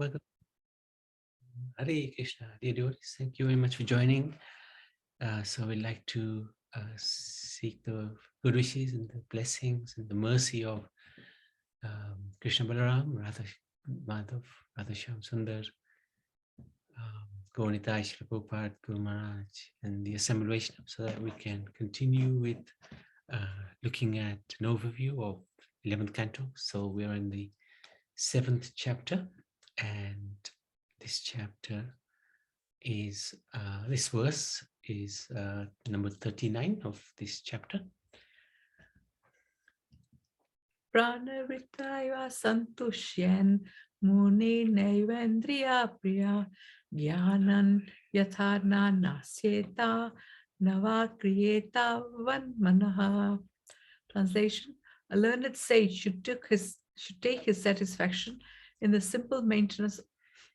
Bhagavatam. Hare Krishna, dear devotees, thank you very much for joining. So we'd like to seek the good wishes and the blessings and the mercy of Krishna Balaram, Radha Madhav, Radha Shyam Sundar, Gauranitai, Srila Prabhupada, Guru Maharaj, and the assembled Vaishnava, so that we can continue with looking at an overview of 11th Canto. So we are in the 7th chapter, and this chapter is, this verse is number 39 of this chapter. Pranavritaya santushyan muni naivendriya priya jnanan yathana nasyeta navakriyeta vanmanaha. Translation: a learned sage should take his satisfaction in the simple maintenance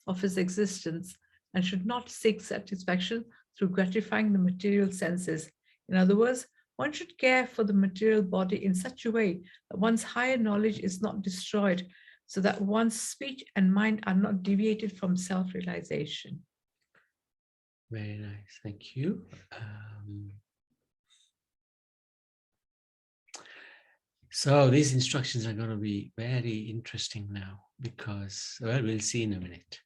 of his existence and should not seek satisfaction through gratifying the material senses. In other words, one should care for the material body in such a way that one's higher knowledge is not destroyed, so that one's speech and mind are not deviated from self-realization. Very nice, thank you. So these instructions are going to be very interesting now, because, well, we'll see in a minute.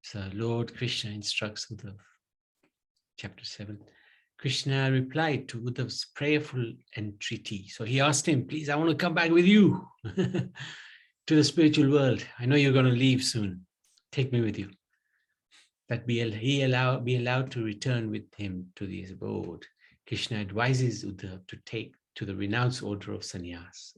So Lord Krishna instructs Uddhav, chapter 7. Krishna replied to Uddhav's prayerful entreaty. So he asked him, please, I want to come back with you to the spiritual world. I know you're going to leave soon. Take me with you. That be allowed to return with him to his abode. Krishna advises Uddhav to take to the renounced order of sannyas.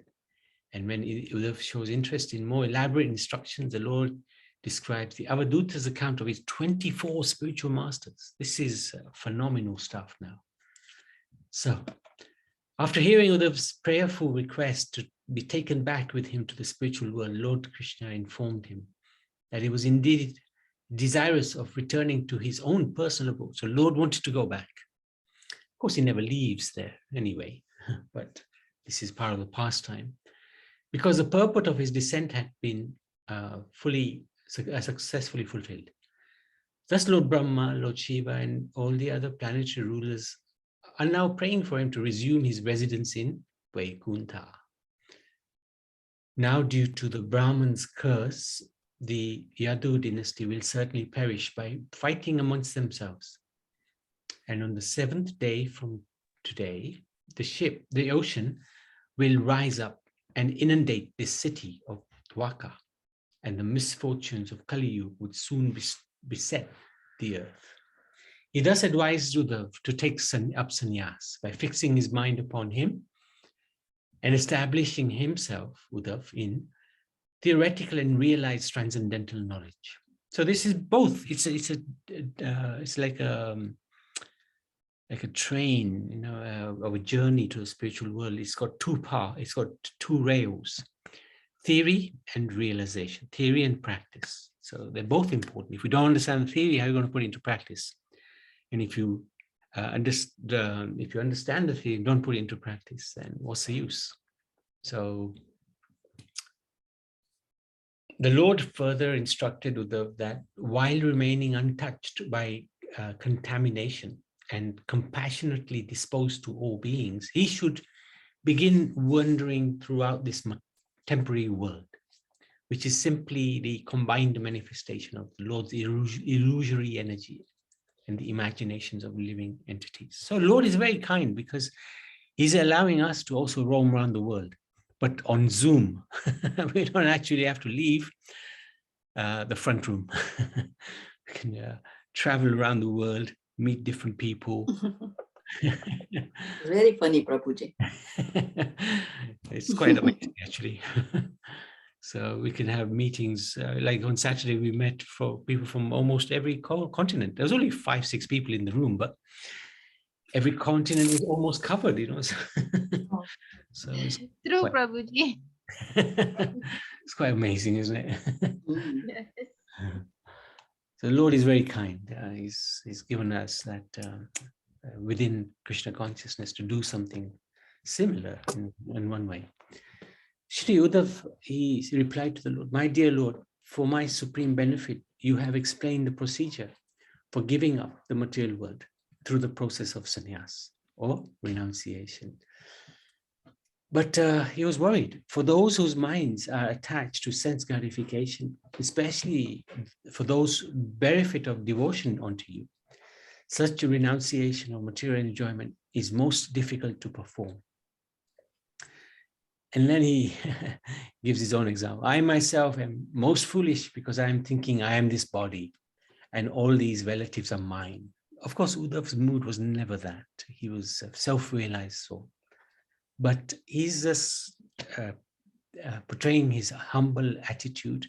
And when Uddhav shows interest in more elaborate instructions, the Lord describes the Avaduta's account of his 24 spiritual masters. This is phenomenal stuff now. So, after hearing Uddhav's prayerful request to be taken back with him to the spiritual world, Lord Krishna informed him that he was indeed desirous of returning to his own personal abode. So Lord wanted to go back. Of course, he never leaves there anyway, but this is part of the pastime, because the purport of his descent had been successfully fulfilled. Thus Lord Brahma, Lord Shiva, and all the other planetary rulers are now praying for him to resume his residence in Vaikuntha. Now, due to the Brahman's curse, the Yadu dynasty will certainly perish by fighting amongst themselves. And on the 7th day from today, the ocean will rise up and inundate this city of Dwaka, and the misfortunes of Kali Yuga would soon beset the earth. He thus advised Uddhav to take up sannyas by fixing his mind upon him and establishing himself, Uddhav, in theoretical and realized transcendental knowledge. So this is both. It's like a train, you know, of a journey to the spiritual world. It's got it's got two rails: theory and realization, theory and practice. So they're both important. If you don't understand the theory, how are you going to put it into practice? And if you understand the theory, don't put it into practice, then what's the use? So the Lord further instructed Uddhav that while remaining untouched by contamination and compassionately disposed to all beings, he should begin wandering throughout this temporary world, which is simply the combined manifestation of the Lord's illusory energy and the imaginations of living entities. So Lord is very kind, because he's allowing us to also roam around the world, but on Zoom. We don't actually have to leave the front room. We can travel around the world, meet different people. Very funny, Prabhuji. It's quite amazing, actually. So we can have meetings. Like on Saturday, we met for people from almost every continent. There was only 5-6 people in the room, but every continent was almost covered, you know. So it's true, Prabhuji. It's quite amazing, isn't it? Yes. So the Lord is very kind. He's given us that within Krishna consciousness to do something similar in one way. Shri Uddhav, he replied to the Lord, my dear Lord, for my supreme benefit, you have explained the procedure for giving up the material world through the process of sannyas or renunciation. But he was worried for those whose minds are attached to sense gratification, especially for those benefit of devotion unto you. Such a renunciation of material enjoyment is most difficult to perform. And then he gives his own example. I myself am most foolish because I am thinking I am this body and all these relatives are mine. Of course, Uddhav's mood was never that. He was a self-realized soul. But he's just portraying his humble attitude.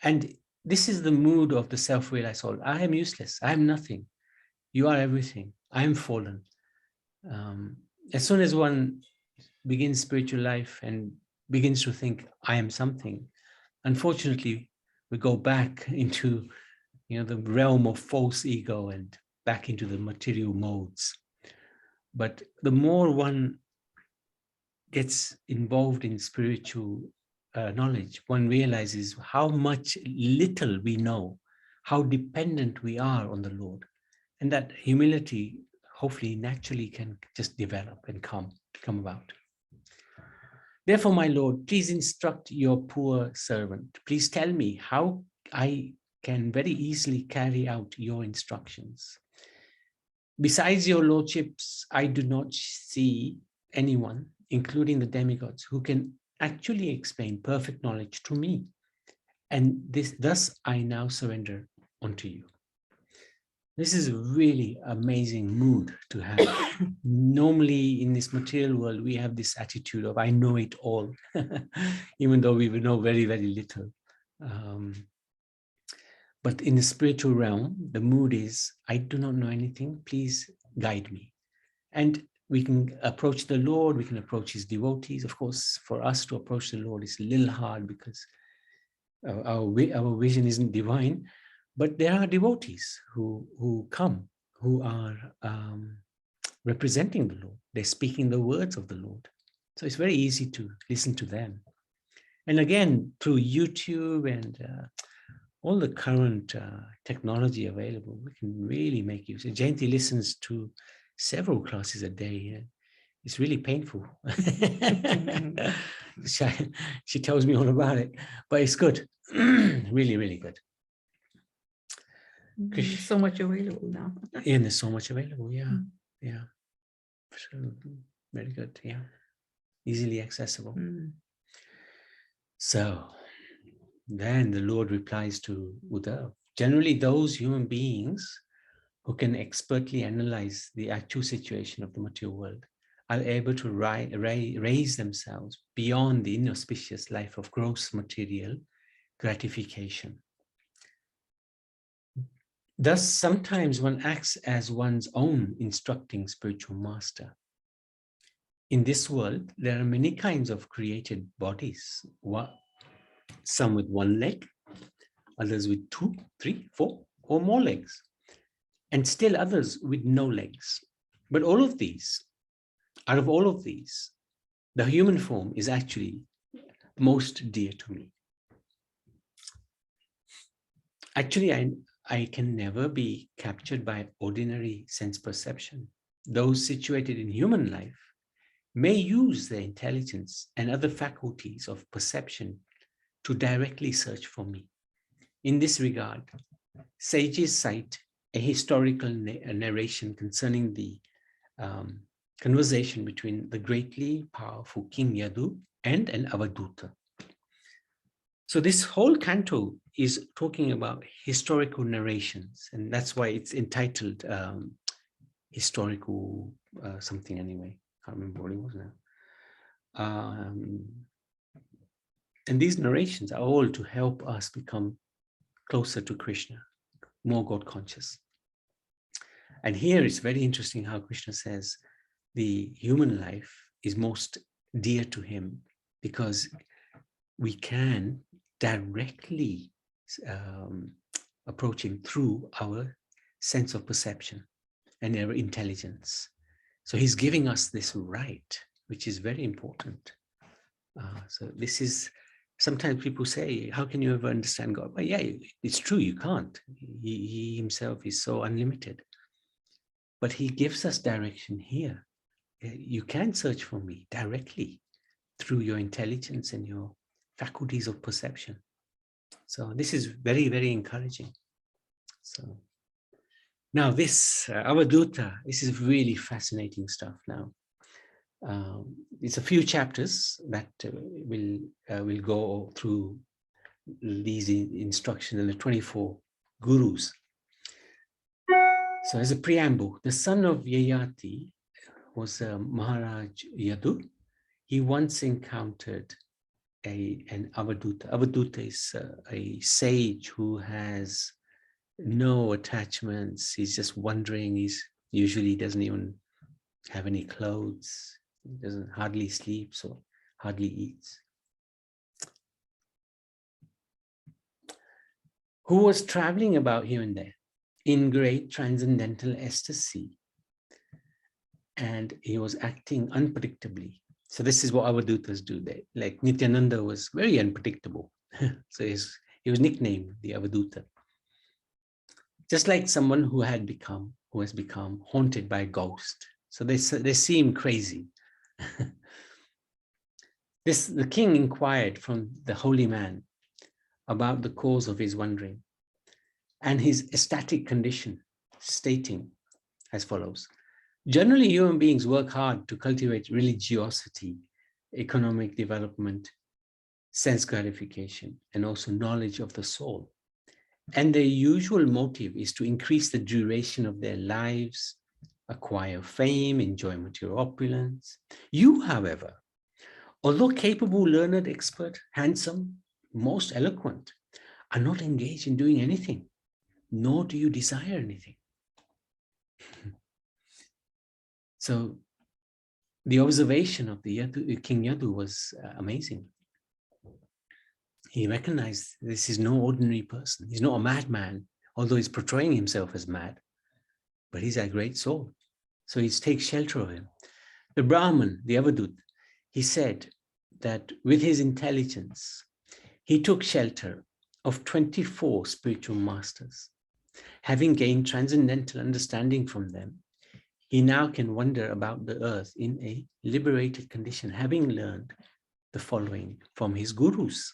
And this is the mood of the self-realized soul. I am useless. I am nothing. You are everything. I am fallen. As soon as one begins spiritual life and begins to think, I am something, unfortunately, we go back into the realm of false ego and back into the material modes. But the more one gets involved in spiritual knowledge, one realizes how much little we know, how dependent we are on the Lord. And that humility, hopefully, naturally can just develop and come about. Therefore, my Lord, please instruct your poor servant. Please tell me how I can very easily carry out your instructions. Besides your lordships, I do not see anyone, including the demigods, who can actually explain perfect knowledge to me. And thus I now surrender unto you. This is a really amazing mood to have. Normally in this material world, we have this attitude of, I know it all, even though we will know very, very little. But in the spiritual realm, the mood is, I do not know anything, please guide me. And we can approach the Lord, we can approach his devotees. Of course, for us to approach the Lord is a little hard because our vision isn't divine, but there are devotees who come, who are representing the Lord. They're speaking the words of the Lord. So it's very easy to listen to them. And again, through YouTube and all the current technology available, we can really make use. Jayanti listens to several classes a day. It's really painful. She tells me all about it, but it's good. Really, really good. There's so much available now. And there's so much available. Yeah. Yeah. So, very good. Yeah. Easily accessible. So then the Lord replies to Uddhav. Generally, those human beings who can expertly analyze the actual situation of the material world are able to raise themselves beyond the inauspicious life of gross material gratification. Thus, sometimes one acts as one's own instructing spiritual master. In this world, there are many kinds of created bodies. Some with one leg, others with 2, 3, 4, or more legs, and still others with no legs. But out of all of these, the human form is actually most dear to me. Actually, I can never be captured by ordinary sense perception. Those situated in human life may use their intelligence and other faculties of perception to directly search for me. In this regard, sages cite a historical narration concerning the conversation between the greatly powerful King Yadu and an Avaduta. So this whole canto is talking about historical narrations, and that's why it's entitled historical something anyway. I can't remember what it was now. And these narrations are all to help us become closer to Krishna, more God conscious. And here it's very interesting how Krishna says the human life is most dear to him because we can directly approach him through our sense of perception and our intelligence. So he's giving us this right, which is very important. So this is sometimes people say, how can you ever understand God? Well, yeah, it's true, you can't. He himself is so unlimited. But he gives us direction here. You can search for me directly through your intelligence and your faculties of perception. So this is very, very encouraging. So now this, Avadhuta, this is really fascinating stuff now. It's a few chapters that will go through these instructions and the 24 gurus. So as a preamble, the son of Yayati was Maharaj Yadu. He once encountered an Avadhuta. Avadhuta is a sage who has no attachments. He's just wandering. He's usually doesn't even have any clothes. He doesn't hardly sleeps or hardly eats. Who was traveling about here and there in great transcendental ecstasy. And he was acting unpredictably. So this is what Avadhutas do. Like Nityananda was very unpredictable. So he was nicknamed the Avadhuta. Just like someone who has become haunted by a ghost. So they seem crazy. The king inquired from the holy man about the cause of his wandering and his ecstatic condition, stating as follows. Generally, human beings work hard to cultivate religiosity, economic development, sense gratification, and also knowledge of the soul. And their usual motive is to increase the duration of their lives, acquire fame, enjoy material opulence. You, however, although capable, learned, expert, handsome, most eloquent, are not engaged in doing anything, nor do you desire anything. So the observation of the King Yadu was amazing. He recognized this is no ordinary person. He's not a madman, although he's portraying himself as mad, but he's a great soul. So he takes shelter of him. The Brahman, the Avadhut, he said that with his intelligence, he took shelter of 24 spiritual masters. Having gained transcendental understanding from them, he now can wander about the earth in a liberated condition, having learned the following from his gurus.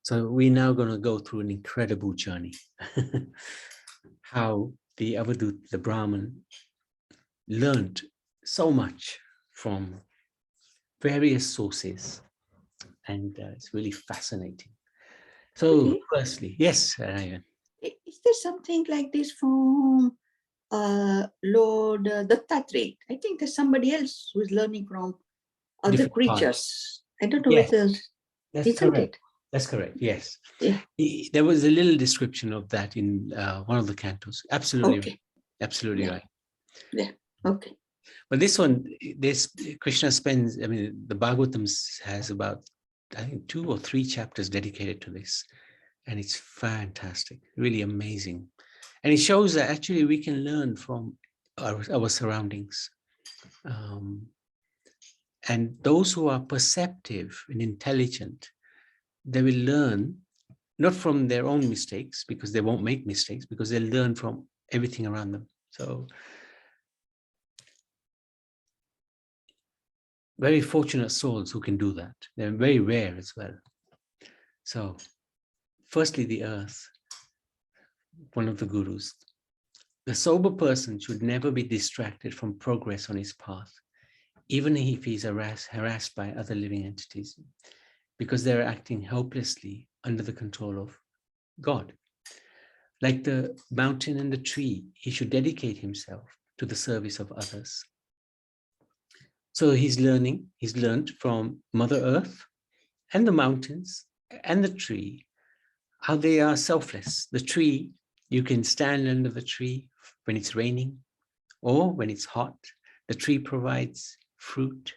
So we're now going to go through an incredible journey. How the Avadhut, the Brahman, learned so much from various sources. And it's really fascinating. So Okay. firstly, yes, Ryan. Is there something like this from Lord Dattatreya? I think there's somebody else who is learning from other Different creatures. parts. I don't know Yes, whether, that's isn't correct. it? That's correct, yes. Yeah. There was a little description of that in one of the cantos. Absolutely Okay. right. Absolutely Yeah. right. Yeah. Okay. But this one, Krishna spends, I mean, the Bhagavatam has about, I think, 2 or 3 chapters dedicated to this. And it's fantastic, really amazing. And it shows that actually we can learn from our surroundings. And those who are perceptive and intelligent, they will learn not from their own mistakes, because they won't make mistakes, because they'll learn from everything around them. So very fortunate souls who can do that. They're very rare as well. So firstly, the earth, one of the gurus. The sober person should never be distracted from progress on his path, even if he's harassed by other living entities, because they're acting helplessly under the control of God. Like the mountain and the tree, he should dedicate himself to the service of others. So he's learned from Mother Earth and the mountains and the tree, how they are selfless. The tree, you can stand under the tree when it's raining or when it's hot. The tree provides fruit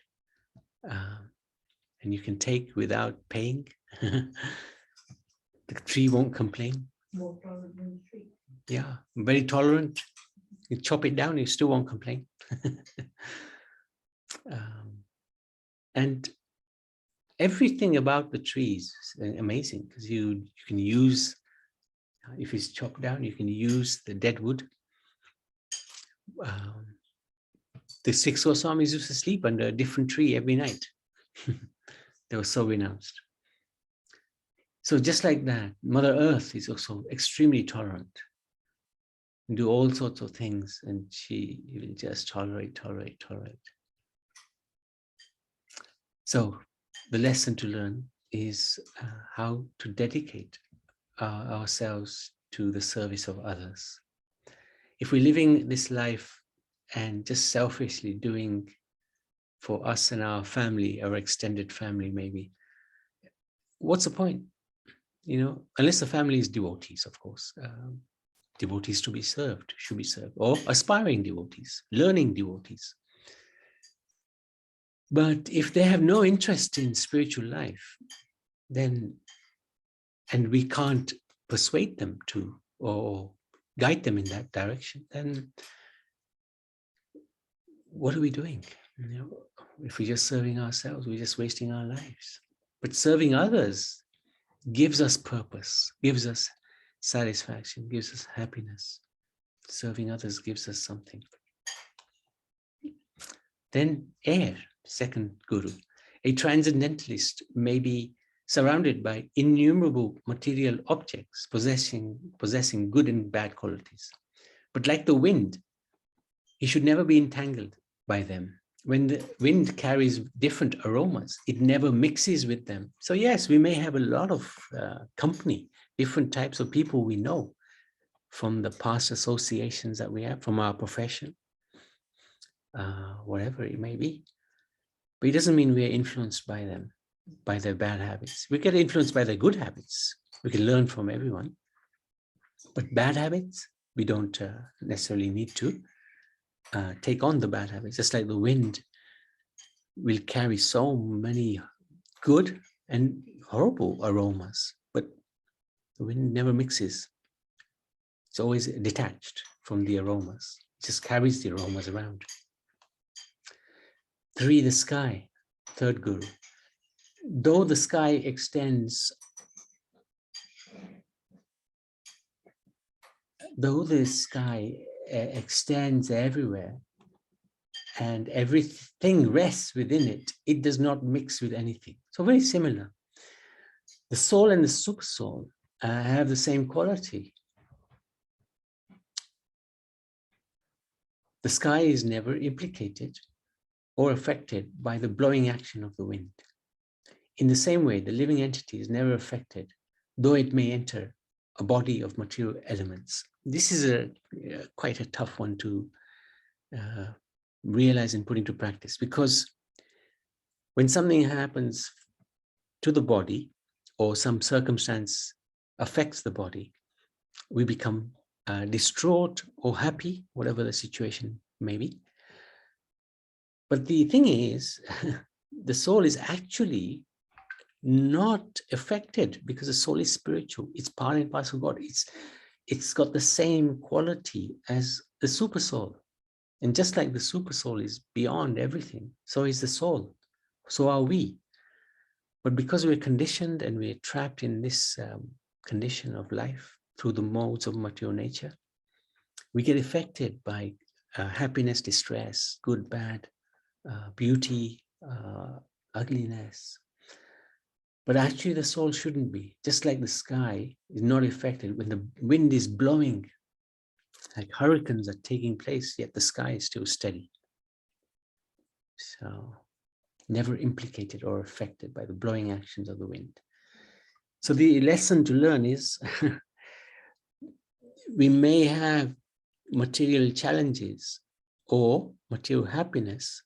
and you can take without paying. The tree won't complain. More tolerant than the tree. Yeah, very tolerant. You chop it down, you still won't complain. And everything about the trees is amazing, because you can use, if it's chopped down, you can use the dead wood. The 6 Goswamis used to sleep under a different tree every night. They were so renounced. So just like that, Mother Earth is also extremely tolerant. Do all sorts of things, and she will just tolerate. So the lesson to learn is how to dedicate ourselves to the service of others. If we're living this life and just selfishly doing for us and our family, our extended family maybe, what's the point? You know, unless the family is devotees, of course. Devotees to be served, should be served, or aspiring devotees, learning devotees. But if they have no interest in spiritual life, then, and we can't persuade them to or guide them in that direction, then what are we doing? You know, if we're just serving ourselves, we're just wasting our lives. But serving others gives us purpose, gives us satisfaction, gives us happiness. Serving others gives us something. Then air, second guru. A transcendentalist may be surrounded by innumerable material objects possessing good and bad qualities. But like the wind, he should never be entangled by them. When the wind carries different aromas, it never mixes with them. So yes, we may have a lot of company, different types of people we know from the past associations that we have, from our profession, whatever it may be. But it doesn't mean we are influenced by them, by their bad habits. We get influenced by their good habits. We can learn from everyone. But bad habits, we don't necessarily need to take on the bad habits. Just like the wind will carry so many good and horrible aromas, but the wind never mixes. It's always detached from the aromas. It just carries the aromas around. 3, the sky, third guru. Though the sky extends, everywhere and everything rests within it, it does not mix with anything. So very similar. The soul and the super soul have the same quality. The sky is never implicated or affected by the blowing action of the wind. In the same way, the living entity is never affected, though it may enter a body of material elements. This is quite a tough one to realize and put into practice, because when something happens to the body or some circumstance affects the body, we become distraught or happy, whatever the situation may be. But the thing is, the soul is actually not affected, because the soul is spiritual. It's part and parcel of God. It's got the same quality as the super soul. And just like the super soul is beyond everything, so is the soul. So are we. But because we're conditioned and we're trapped in this condition of life through the modes of material nature, we get affected by happiness, distress, good, bad, beauty, ugliness. But actually the soul shouldn't be. Just like the sky is not affected when the wind is blowing, like hurricanes are taking place, yet the sky is still steady. So never implicated or affected by the blowing actions of the wind. So the lesson to learn is we may have material challenges or material happiness,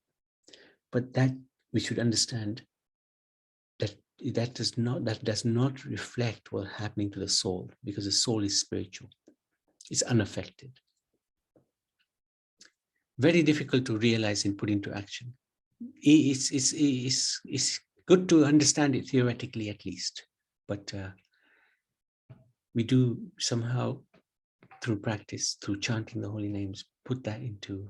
but that we should understand that does not reflect what's happening to the soul, because the soul is spiritual. It's unaffected. Very difficult to realize and put into action. It's good to understand it theoretically at least, but we do somehow, through practice, through chanting the holy names, put that into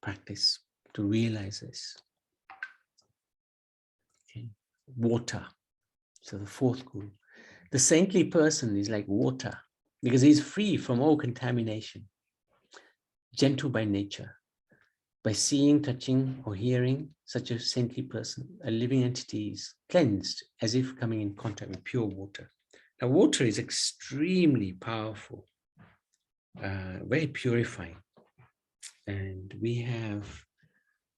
practice to realize this. Okay. water. So the fourth guru. The saintly person is like water because he's free from all contamination, gentle by nature. By seeing, touching, or hearing, such a saintly person, a living entity is cleansed as if coming in contact with pure water. Now, water is extremely powerful, very purifying. And we have,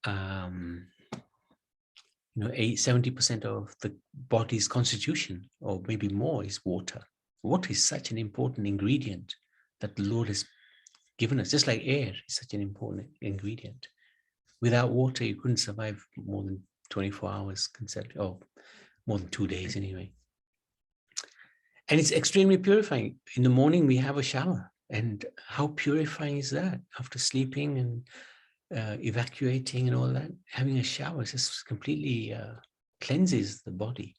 70% of the body's constitution, or maybe more, is water. Water is such an important ingredient that the Lord has given us, just like air is such an important ingredient. Without water, you couldn't survive more than 24 hours consecutively, or more than 2 days anyway. And it's extremely purifying. In the morning, we have a shower. And how purifying is that? After sleeping and evacuating and all that, having a shower just completely cleanses the body.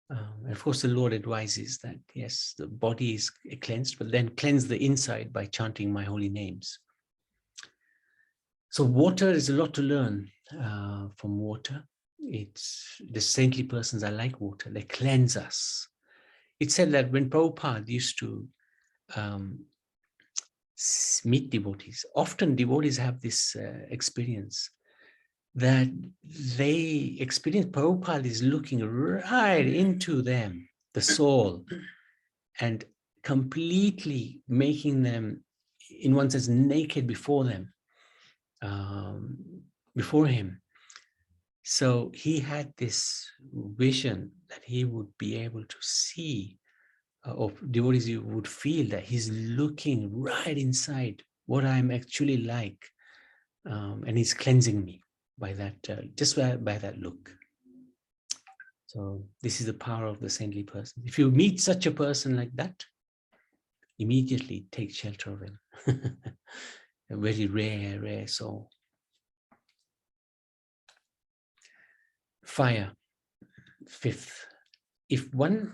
And of course, the Lord advises that, yes, the body is cleansed, but then cleanse the inside by chanting my holy names. So water is a lot to learn from water. It's the saintly persons are like water. They cleanse us. It's said that when Prabhupada used to meet devotees, often devotees have this experience that they experience Prabhupada is looking right into them, the soul, and completely making them, in one sense, naked before them. Before him. So he had this vision that he would be able to see, or devotees would feel that he's looking right inside what I'm actually like, and he's cleansing me by that, just by that look. So this is the power of the saintly person. If you meet such a person like that, immediately take shelter of him. A very rare soul. Fire, fifth. Even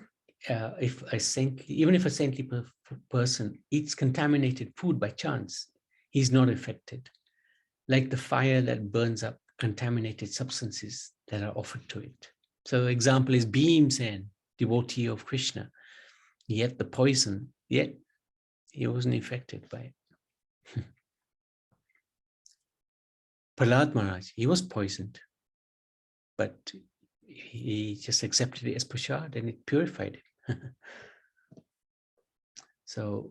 if a saintly person eats contaminated food by chance, he's not affected. Like the fire that burns up contaminated substances that are offered to it. So example is Bhimsen, devotee of Krishna. He ate the poison, yet he wasn't affected by it. Prahlad Maharaj, he was poisoned, but he just accepted it as prasad and it purified him. So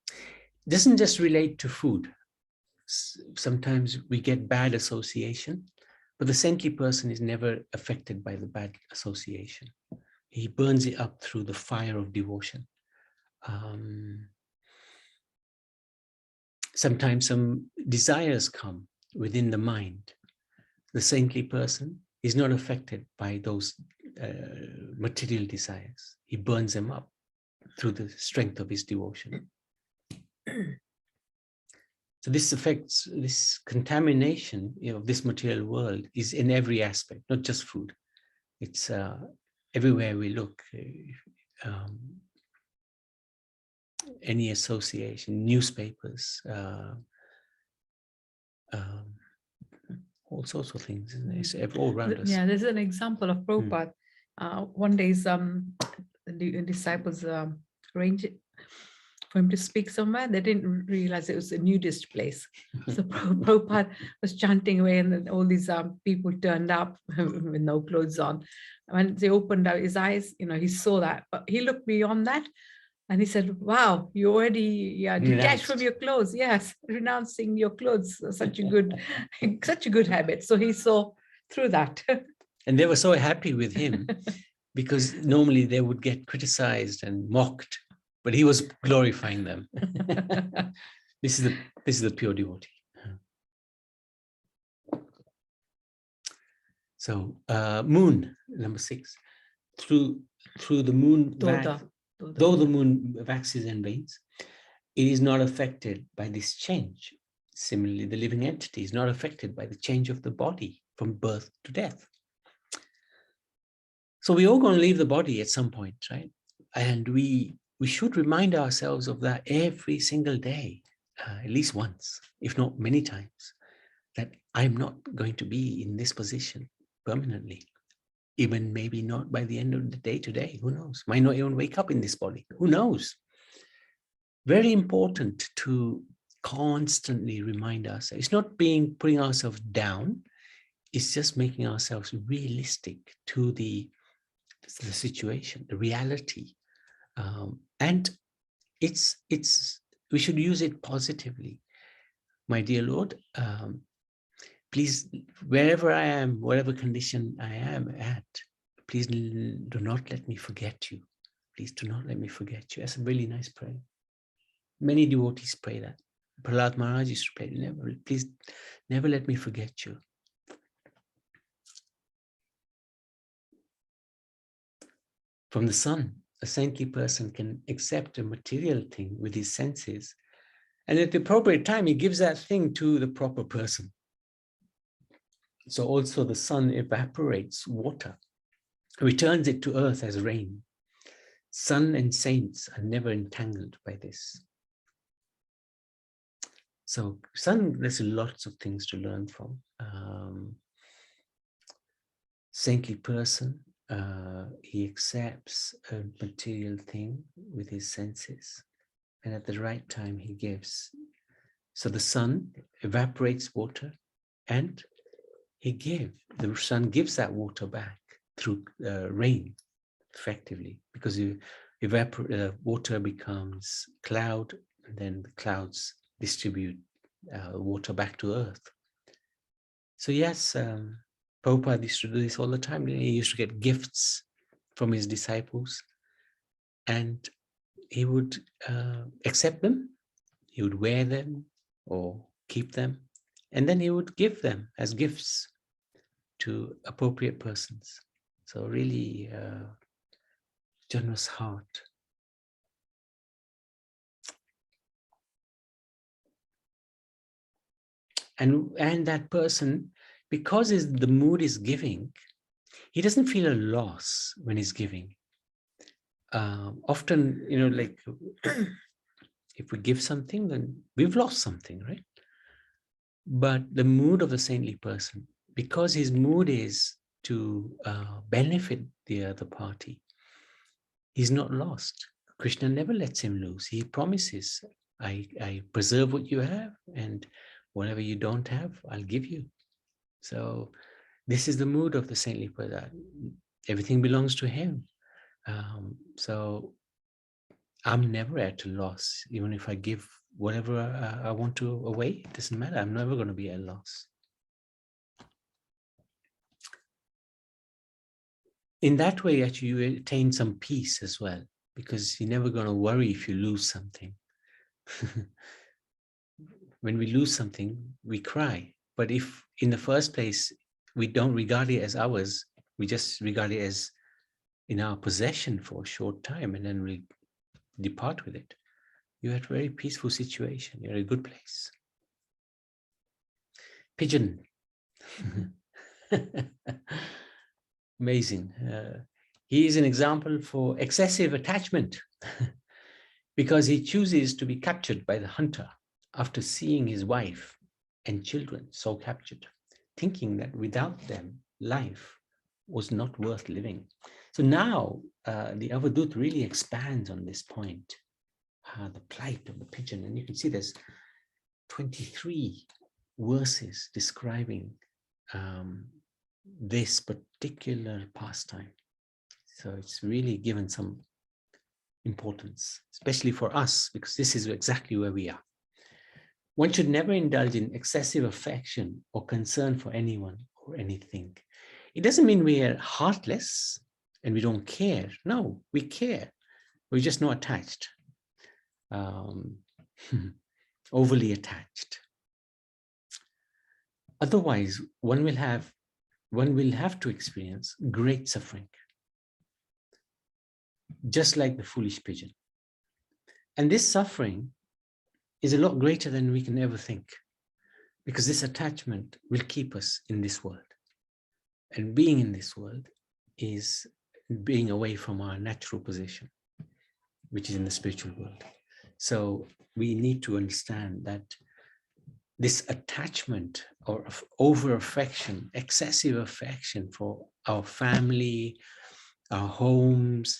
it doesn't just relate to food. Sometimes we get bad association, but the saintly person is never affected by the bad association. He burns it up through the fire of devotion. Sometimes some desires come within the mind. The saintly person is not affected by those material desires. He burns them up through the strength of his devotion. So this contamination of this material world is in every aspect, not just food. It's everywhere we look. Any association, newspapers, all sorts of things, isn't it? It's all around us. Yeah, there's an example of Prabhupada. One day, the disciples arranged for him to speak somewhere. They didn't realize it was a nudist place. So Prabhupada was chanting away, and then all these people turned up with no clothes on. When they opened out his eyes, he saw that, but he looked beyond that. And he said, wow, you already detached from your clothes. Yes, renouncing your clothes, such a good habit. So he saw through that. And they were so happy with him because normally they would get criticized and mocked, but he was glorifying them. This is the pure devotee. So moon, number 6. Through the moon, though the moon waxes and wanes, it is not affected by this change. Similarly, the living entity is not affected by the change of the body from birth to death. So we're all going to leave the body at some point, right? And we should remind ourselves of that every single day. at least once, if not many times, that I'm not going to be in this position permanently. Even maybe not by the end of the day today, who knows? Might not even wake up in this body, who knows? Very important to constantly remind ourselves. It's not putting ourselves down, it's just making ourselves realistic to the situation, the reality. And we should use it positively. My dear Lord, please, wherever I am, whatever condition I am at, please do not let me forget you. Please do not let me forget you. That's a really nice prayer. Many devotees pray that. Prahlad Maharaj used to pray, please never let me forget you. From the sun, a saintly person can accept a material thing with his senses, and at the appropriate time, he gives that thing to the proper person. So also the sun evaporates water, returns it to earth as rain. Sun and saints are never entangled by this. So sun, there's lots of things to learn from. Saintly person, he accepts a material thing with his senses, and at the right time he gives. So the sun evaporates water, and the sun gives that water back through rain, effectively, because water becomes cloud, and then the clouds distribute water back to earth. So yes, Prabhupada used to do this all the time. He used to get gifts from his disciples, and he would accept them, he would wear them or keep them, and then he would give them as gifts to appropriate persons. So really generous heart. And that person, because the mood is giving, he doesn't feel a loss when he's giving. Often, like if we give something, then we've lost something, right? But the mood of the saintly person, because his mood is to benefit the other party, he's not lost. Krishna never lets him lose. He promises, I preserve what you have, and whatever you don't have, I'll give you. So this is the mood of the saintly person. Everything belongs to him. So I'm never at a loss. Even if I give whatever I want to away, it doesn't matter. I'm never going to be at a loss. In that way, actually, you attain some peace as well, because you're never going to worry if you lose something. When we lose something, we cry. But if in the first place, we don't regard it as ours, we just regard it as in our possession for a short time, and then we depart with it, you're at a very peaceful situation. You're in a good place. Pigeon. Amazing. He is an example for excessive attachment because he chooses to be captured by the hunter after seeing his wife and children so captured, thinking that without them, life was not worth living. So now the Avadut really expands on this point, the plight of the pigeon. And you can see there's 23 verses describing this particular pastime. So it's really given some importance, especially for us, because this is exactly where we are. One should never indulge in excessive affection or concern for anyone or anything. It doesn't mean we are heartless and we don't care. No, we care. We're just not attached, overly attached. Otherwise, one will have to experience great suffering, just like the foolish pigeon. And this suffering is a lot greater than we can ever think, because this attachment will keep us in this world. And being in this world is being away from our natural position, which is in the spiritual world. So we need to understand that this attachment or over affection, excessive affection for our family, our homes,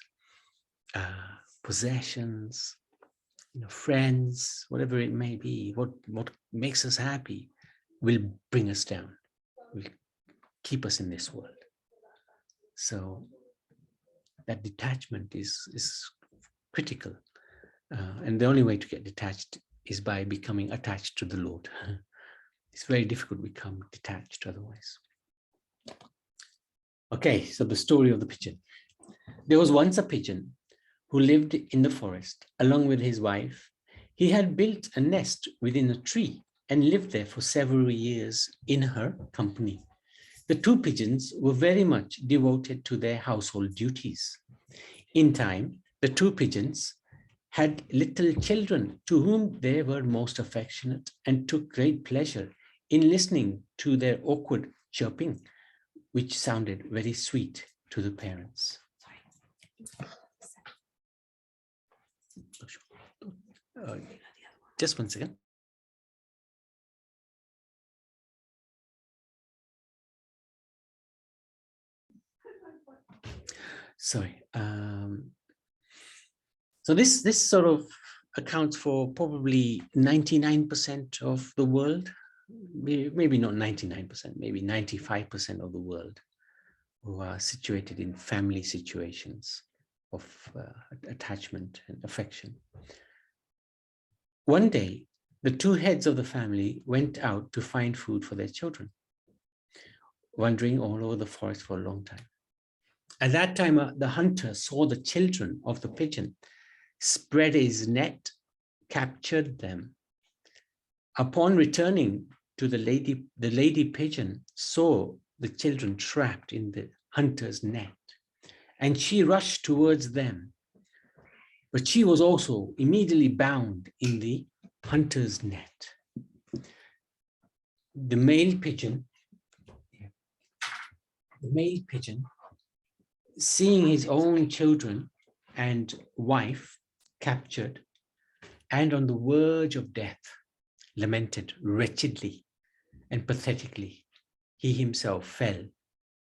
possessions, friends, whatever it may be, what makes us happy will bring us down, will keep us in this world. So that detachment is critical. And the only way to get detached is by becoming attached to the Lord. It's very difficult to become detached otherwise. Okay, so the story of the pigeon. There was once a pigeon who lived in the forest along with his wife. He had built a nest within a tree and lived there for several years in her company. The two pigeons were very much devoted to their household duties. In time, the two pigeons had little children to whom they were most affectionate and took great pleasure in listening to their awkward chirping, which sounded very sweet to the parents. Just one second. Sorry. So this sort of accounts for probably 99% of the world, maybe not 99%, maybe 95% of the world who are situated in family situations of attachment and affection. One day, the two heads of the family went out to find food for their children, wandering all over the forest for a long time. At that time, the hunter saw the children of the pigeon, spread his net, captured them. Upon returning to the lady pigeon saw the children trapped in the hunter's net, and she rushed towards them. But she was also immediately bound in the hunter's net. The male pigeon, seeing his own children and wife captured and on the verge of death, lamented wretchedly and pathetically. He himself fell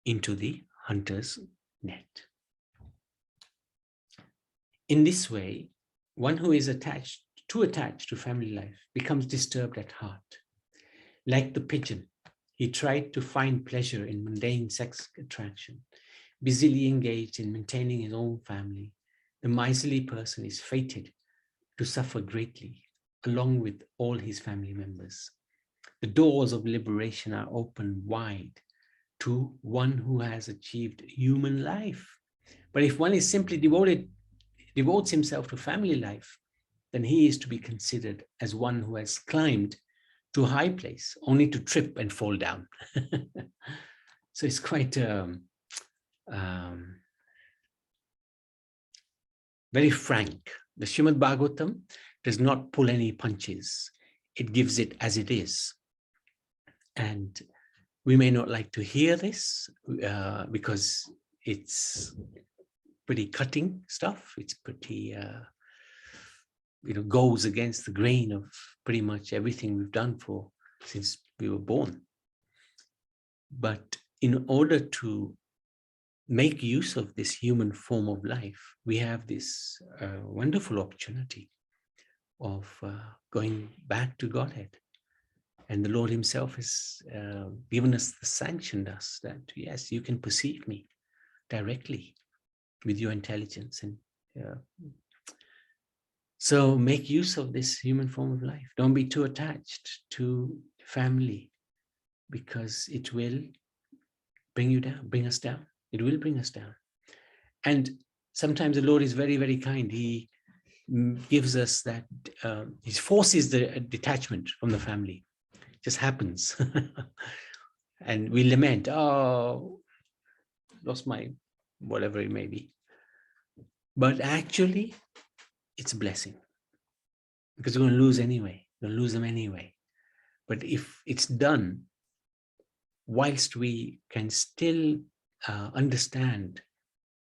into the hunter's net. In this way, one who is too attached to family life becomes disturbed at heart. Like the pigeon, he tried to find pleasure in mundane sex attraction, busily engaged in maintaining his own family. The miserly person is fated to suffer greatly, along with all his family members. The doors of liberation are open wide to one who has achieved human life. But if one is simply devotes himself to family life, then he is to be considered as one who has climbed to a high place only to trip and fall down. So it's quite very frank. The Srimad Bhagavatam does not pull any punches. It gives it as it is. And we may not like to hear this because it's pretty cutting stuff. It's pretty, goes against the grain of pretty much everything we've done since we were born. But in order to make use of this human form of life, we have this wonderful opportunity of going back to Godhead. And the Lord himself has given us sanctioned us that, yes, you can perceive me directly with your intelligence. And so make use of this human form of life. Don't be too attached to family, because it will bring us down. It will bring us down. And sometimes the Lord is very, very kind. He gives us that, he forces the detachment from the family. It just happens. And we lament, oh, lost my whatever it may be. But actually, it's a blessing, because we're going to lose anyway. We're going to lose them anyway. But if it's done whilst we can still understand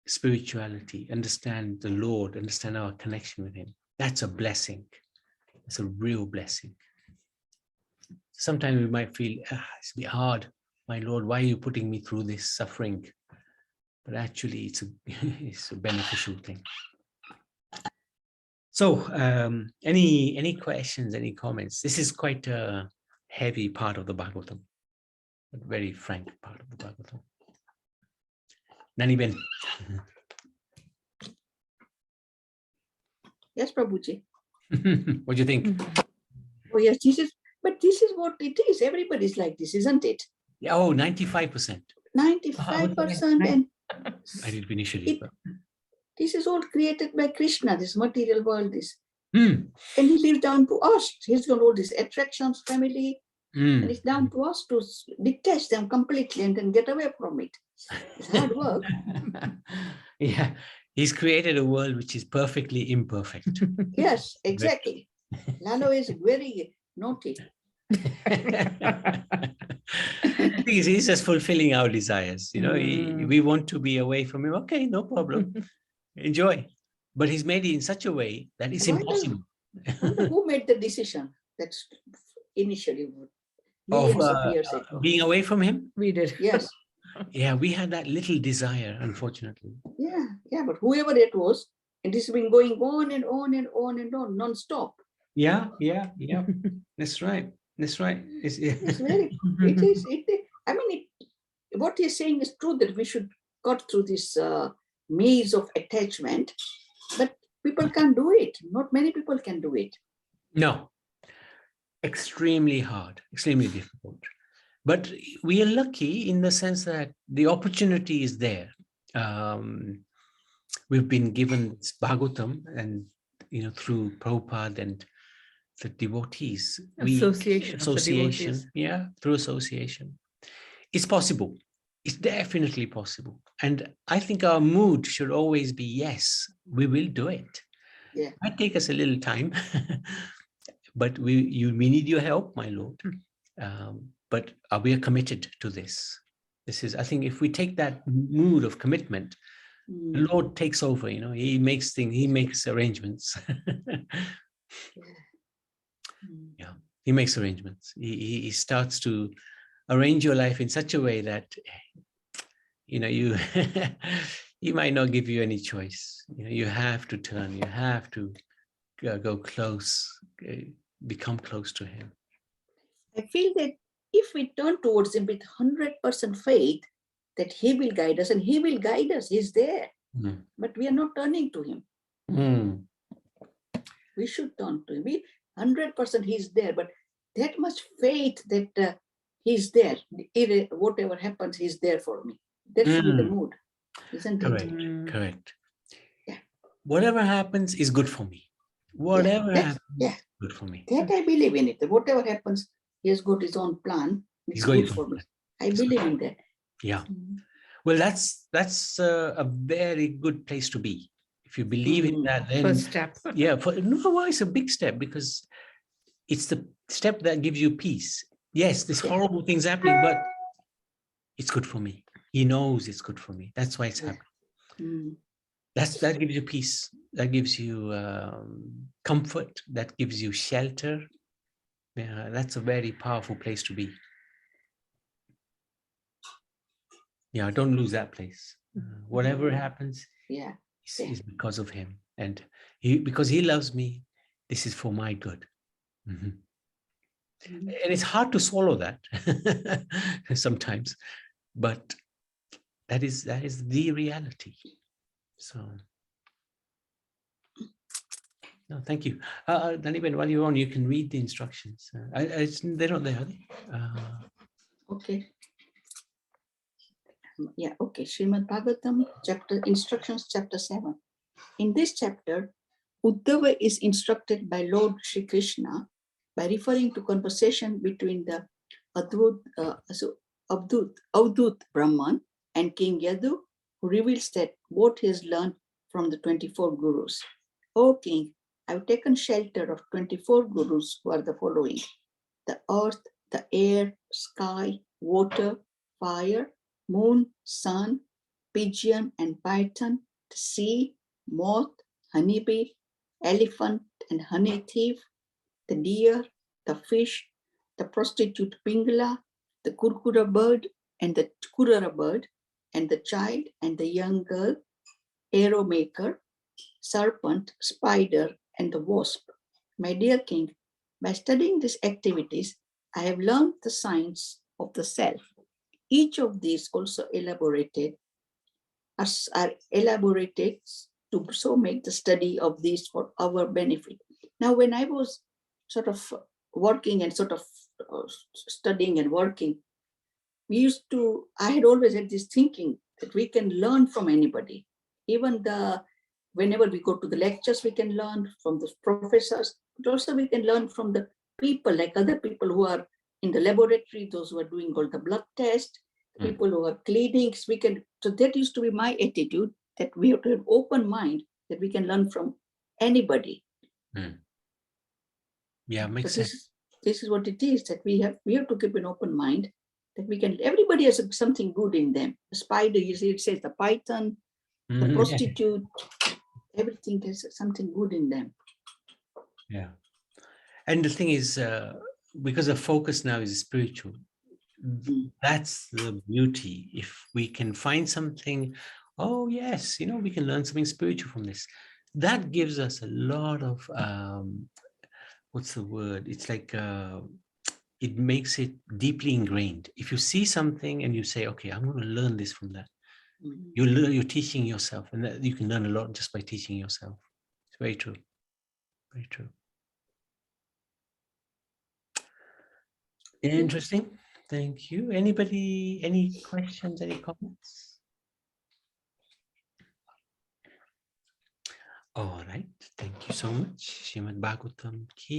spirituality, understand the Lord, understand our connection with him, That's a blessing. It's a real blessing. Sometimes we might feel, it's a bit hard. My Lord, why are you putting me through this suffering? But actually, it's a beneficial thing. So, any questions, any comments? This is quite a heavy part of the Bhagavatam, a very frank part of the Bhagavatam. Nani Ben. Yes, Prabhuji. What do you think? Oh, yes, but this is what it is. Everybody's like this, isn't it? Yeah, oh, 95%. 95%. And I did initially. this is all created by Krishna, this material world is. Mm. And he leaves down to us. He's got all these attractions, family, Mm. and it's down to us to detach them completely and then get away from it. It's hard work. Yeah, he's created a world which is perfectly imperfect. Yes, exactly. Lalo is very naughty. He's just fulfilling our desires. You know, we want to be away from him. Okay, no problem. Enjoy. But he's made it in such a way that it's impossible. Who made the decision? That's initially Of millions of years ago. being away from him? We did. Yes. Yeah, we had that little desire, unfortunately. Yeah, but whoever it was, it has been going on and on and on and on, non-stop. Yeah. That's right. It's very, I mean, what he's saying is true, that we should cut through this maze of attachment, but people can't do it. Not many people can do it. No, extremely hard, extremely difficult. But we are lucky in the sense that the opportunity is there. We've been given this Bhagavatam, and through Prabhupada and the devotees, association, yeah, through association, it's possible. It's definitely possible. And I think our mood should always be, yes, we will do it. Yeah. It might take us a little time, but we need your help, my Lord. But we are committed to this. This is, I think, if we take that mood of commitment, the Lord takes over. He makes things, he makes arrangements. Yeah, he makes arrangements. He starts to arrange your life in such a way that you he might not give you any choice. You have to turn. You have to go close, become close to him. I feel that if we turn towards him with 100% faith, that he will guide us, and he will guide us. He's there, but we are not turning to him. We should turn to him. 100% he's there, but that much faith that he's there. Whatever happens, he's there for me. That should be the mood, isn't it? Correct. Yeah. Whatever happens is good for me. Whatever happens, good for me. That I believe in it. Whatever happens, he has got his own plan. It's good for me. I believe in that. Yeah. Well, that's a very good place to be. If you believe in that, then first step. Yeah, it's a big step, because it's the step that gives you peace. Yes, this horrible thing's happening, but it's good for me. He knows it's good for me. That's why it's happening. That gives you peace. That gives you comfort. That gives you shelter. Yeah, that's a very powerful place to be. Yeah, don't lose that place. Whatever happens, is because of him, and because he loves me. This is for my good. And it's hard to swallow that sometimes, but that is the reality. So, no, thank you. Daniben, while you're on, you can read the instructions. They're not there, are they? Okay. Yeah, okay. Srimad Bhagavatam, instructions, chapter 7. In this chapter, Uddhava is instructed by Lord Shri Krishna by referring to conversation between the Avdut Brahman and King Yadu, who reveals that what he has learned from the 24 gurus. O King, I have taken shelter of 24 gurus, who are the following: the earth, the air, sky, water, fire, moon, sun, pigeon and python, the sea, moth, honeybee, elephant and honey thief, the deer, the fish, the prostitute Pingala, the kurkura bird and the kurara bird, and the child and the young girl, arrow maker, serpent, spider, and the wasp. My dear king, by studying these activities, I have learned the science of the self. Each of these also are elaborated to so make the study of these for our benefit. Now, when I was sort of working and sort of studying and working, I had always had this thinking that we can learn from anybody. Even whenever we go to the lectures, we can learn from the professors, but also we can learn from the people, like other people who are in the laboratory, those who are doing all the blood tests, people who are clinics. So that used to be my attitude, that we have to have open mind, that we can learn from anybody. Yeah, makes sense. This is what it is, that we have to keep an open mind, that everybody has something good in them. The spider, you see, it says the python, the prostitute, everything has something good in them. Yeah. And the thing is, because the focus now is spiritual, that's the beauty. If we can find something, oh yes, we can learn something spiritual from this. That gives us a lot of, what's the word? It's like, it makes it deeply ingrained. If you see something and you say, okay, I'm going to learn this from that, you're teaching yourself, and that you can learn a lot just by teaching yourself. It's very true. Very true. Interesting. Thank you. Anybody, any questions, any comments? All right. Thank you so much. Srimad Bhagavatam ki